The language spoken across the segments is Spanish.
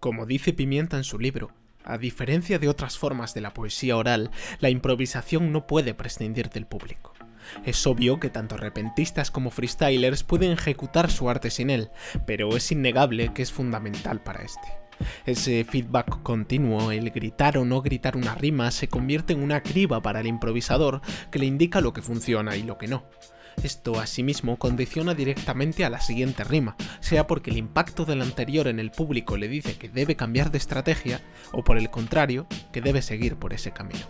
Como dice Pimienta en su libro, a diferencia de otras formas de la poesía oral, la improvisación no puede prescindir del público. Es obvio que tanto repentistas como freestylers pueden ejecutar su arte sin él, pero es innegable que es fundamental para este. Ese feedback continuo, el gritar o no gritar una rima, se convierte en una criba para el improvisador que le indica lo que funciona y lo que no. Esto, asimismo, condiciona directamente a la siguiente rima, sea porque el impacto del anterior en el público le dice que debe cambiar de estrategia, o por el contrario, que debe seguir por ese camino.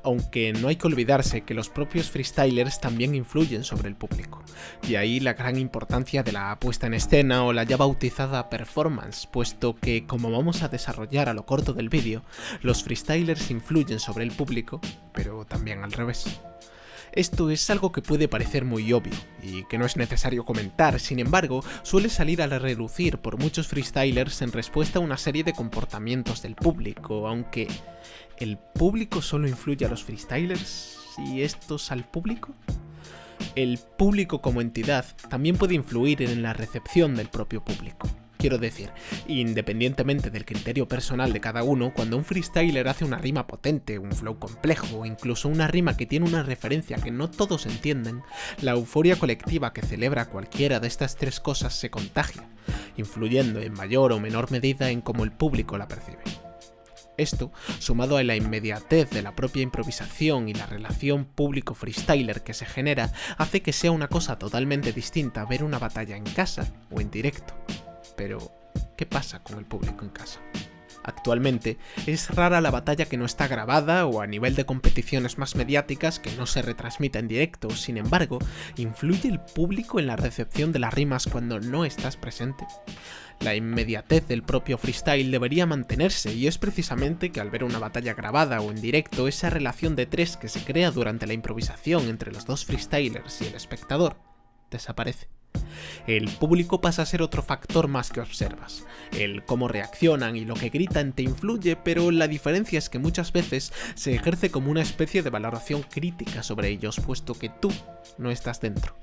Aunque no hay que olvidarse que los propios freestylers también influyen sobre el público, y ahí la gran importancia de la puesta en escena o la ya bautizada performance, puesto que, como vamos a desarrollar a lo corto del vídeo, los freestylers influyen sobre el público, pero también al revés. Esto es algo que puede parecer muy obvio, y que no es necesario comentar, sin embargo, suele salir a relucir por muchos freestylers en respuesta a una serie de comportamientos del público, aunque ¿el público solo influye a los freestylers y estos al público? El público como entidad también puede influir en la recepción del propio público. Quiero decir, independientemente del criterio personal de cada uno, cuando un freestyler hace una rima potente, un flow complejo o incluso una rima que tiene una referencia que no todos entienden, la euforia colectiva que celebra cualquiera de estas tres cosas se contagia, influyendo en mayor o menor medida en cómo el público la percibe. Esto, sumado a la inmediatez de la propia improvisación y la relación público-freestyler que se genera, hace que sea una cosa totalmente distinta ver una batalla en casa o en directo. Pero, ¿qué pasa con el público en casa? Actualmente, es rara la batalla que no está grabada o a nivel de competiciones más mediáticas que no se retransmita en directo. Sin embargo, ¿influye el público en la recepción de las rimas cuando no estás presente? La inmediatez del propio freestyle debería mantenerse, y es precisamente que al ver una batalla grabada o en directo, esa relación de tres que se crea durante la improvisación entre los dos freestylers y el espectador desaparece. El público pasa a ser otro factor más que observas. El cómo reaccionan y lo que gritan te influye, pero la diferencia es que muchas veces se ejerce como una especie de valoración crítica sobre ellos, puesto que tú no estás dentro.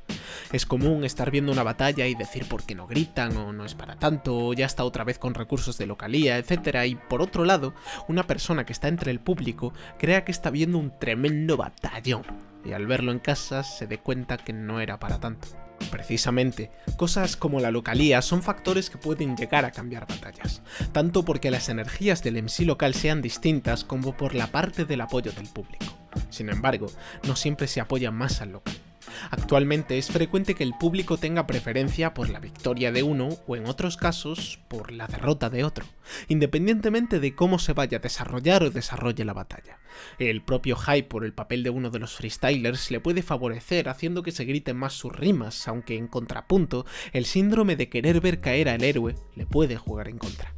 Es común estar viendo una batalla y decir por qué no gritan, o no es para tanto, o ya está otra vez con recursos de localía, etc. Y por otro lado, una persona que está entre el público crea que está viendo un tremendo batallón, y al verlo en casa se dé cuenta que no era para tanto. Precisamente, cosas como la localía son factores que pueden llegar a cambiar batallas, tanto porque las energías del MC local sean distintas como por la parte del apoyo del público. Sin embargo, no siempre se apoya más al local. Actualmente es frecuente que el público tenga preferencia por la victoria de uno o en otros casos por la derrota de otro, independientemente de cómo se vaya a desarrollar o desarrolle la batalla. El propio hype por el papel de uno de los freestylers le puede favorecer haciendo que se griten más sus rimas, aunque en contrapunto el síndrome de querer ver caer al héroe le puede jugar en contra.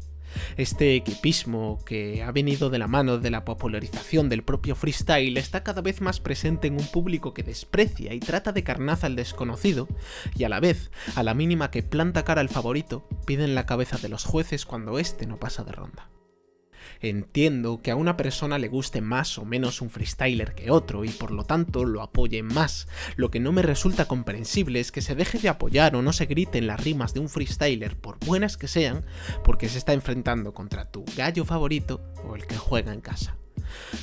Este equipismo, que ha venido de la mano de la popularización del propio freestyle, está cada vez más presente en un público que desprecia y trata de carnaza al desconocido, y a la vez, a la mínima que planta cara al favorito, piden la cabeza de los jueces cuando éste no pasa de ronda. Entiendo que a una persona le guste más o menos un freestyler que otro y por lo tanto lo apoye más. Lo que no me resulta comprensible es que se deje de apoyar o no se griten las rimas de un freestyler, por buenas que sean, porque se está enfrentando contra tu gallo favorito o el que juega en casa.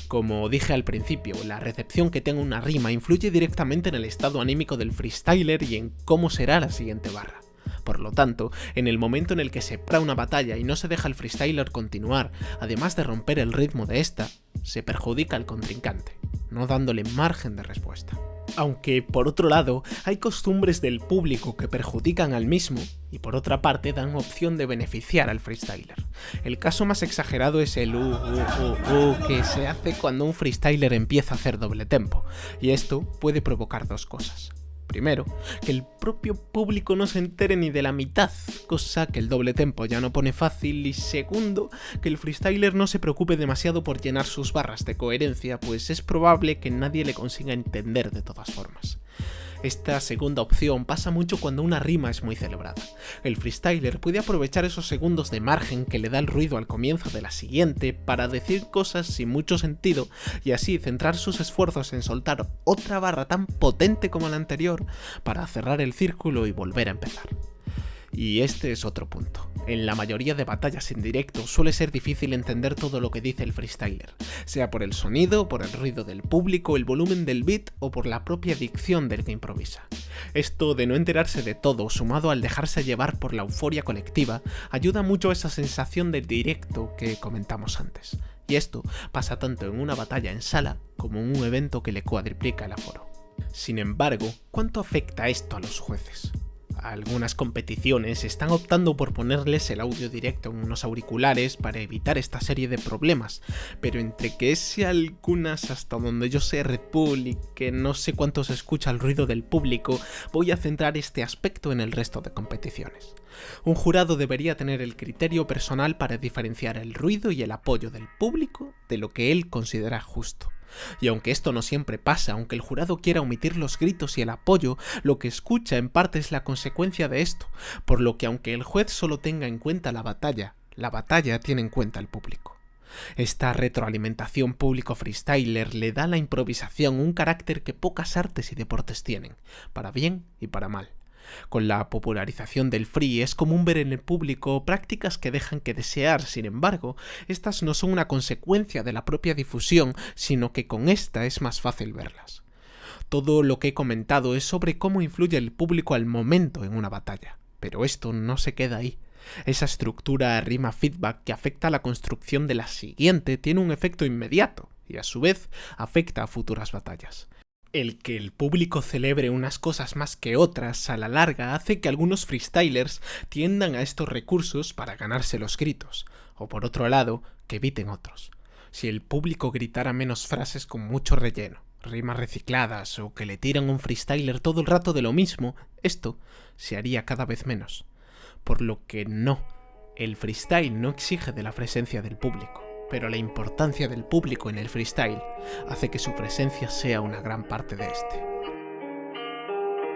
Como dije al principio, la recepción que tenga una rima influye directamente en el estado anímico del freestyler y en cómo será la siguiente barra. Por lo tanto, en el momento en el que se para una batalla y no se deja al freestyler continuar, además de romper el ritmo de esta, se perjudica al contrincante, no dándole margen de respuesta. Aunque, por otro lado, hay costumbres del público que perjudican al mismo y por otra parte dan opción de beneficiar al freestyler. El caso más exagerado es el que se hace cuando un freestyler empieza a hacer doble tempo, y esto puede provocar dos cosas. Primero, que el propio público no se entere ni de la mitad, cosa que el doble tempo ya no pone fácil, y segundo, que el freestyler no se preocupe demasiado por llenar sus barras de coherencia, pues es probable que nadie le consiga entender de todas formas. Esta segunda opción pasa mucho cuando una rima es muy celebrada. El freestyler puede aprovechar esos segundos de margen que le da el ruido al comienzo de la siguiente para decir cosas sin mucho sentido y así centrar sus esfuerzos en soltar otra barra tan potente como la anterior para cerrar el círculo y volver a empezar. Y este es otro punto. En la mayoría de batallas en directo suele ser difícil entender todo lo que dice el freestyler, sea por el sonido, por el ruido del público, el volumen del beat o por la propia dicción del que improvisa. Esto de no enterarse de todo, sumado al dejarse llevar por la euforia colectiva, ayuda mucho a esa sensación de directo que comentamos antes. Y esto pasa tanto en una batalla en sala como en un evento que le cuadriplica el aforo. Sin embargo, ¿cuánto afecta esto a los jueces? Algunas competiciones están optando por ponerles el audio directo en unos auriculares para evitar esta serie de problemas, pero entre que ese algunas, hasta donde yo sé, Red Bull y que no sé cuánto se escucha el ruido del público, voy a centrar este aspecto en el resto de competiciones. Un jurado debería tener el criterio personal para diferenciar el ruido y el apoyo del público de lo que él considera justo. Y aunque esto no siempre pasa, aunque el jurado quiera omitir los gritos y el apoyo, lo que escucha en parte es la consecuencia de esto, por lo que aunque el juez solo tenga en cuenta la batalla tiene en cuenta al público. Esta retroalimentación público freestyler le da a la improvisación un carácter que pocas artes y deportes tienen, para bien y para mal. Con la popularización del free es común ver en el público prácticas que dejan que desear, sin embargo, estas no son una consecuencia de la propia difusión, sino que con esta es más fácil verlas. Todo lo que he comentado es sobre cómo influye el público al momento en una batalla, pero esto no se queda ahí. Esa estructura rima-feedback que afecta a la construcción de la siguiente tiene un efecto inmediato y a su vez afecta a futuras batallas. El que el público celebre unas cosas más que otras a la larga hace que algunos freestylers tiendan a estos recursos para ganarse los gritos, o por otro lado, que eviten otros. Si el público gritara menos frases con mucho relleno, rimas recicladas o que le tiran a un freestyler todo el rato de lo mismo, esto se haría cada vez menos. Por lo que no, el freestyle no exige de la presencia del público. Pero la importancia del público en el freestyle hace que su presencia sea una gran parte de este.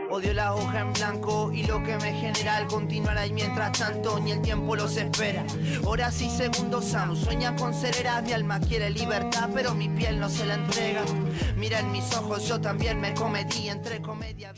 Odio la hoja en blanco y lo que me genera el continuar y mientras tanto ni el tiempo los espera. Horas y segundos aún sueña con ser era, mi alma quiere libertad pero mi piel no se la entrega. Mira en mis ojos, yo también me cometí entre comedia.